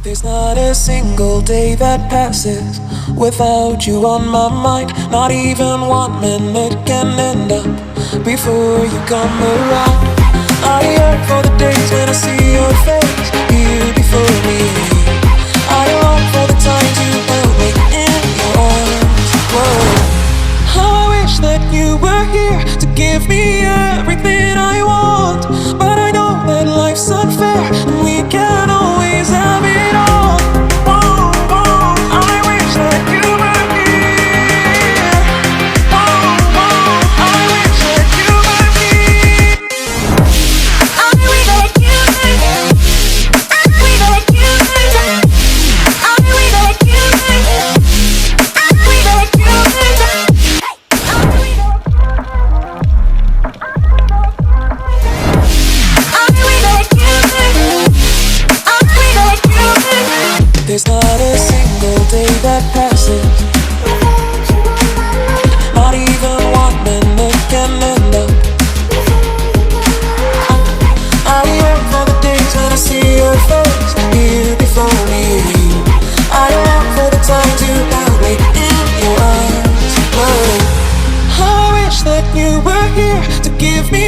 There's not a single day that passes without you on my mind. Not even 1 minute can end up before you come around. I yearn for the days when I see your face here before me. I long for the times you held me in your arms. Whoa. How I wish that you were here to give me everything I want. But I know that life's unfair and we can't always have it all. Whoa, whoa, I wish that you were here. Whoa, whoa, I wish that you were here. I wish that you were here. I wish that you were here. I wish that you were here. I wish that you were here. There's not a single day that passes, not even 1 minute can end up. I yearn for the days when I see your face here before me. I long for the times you held me in your arms. Whoa. I wish that you were here to give me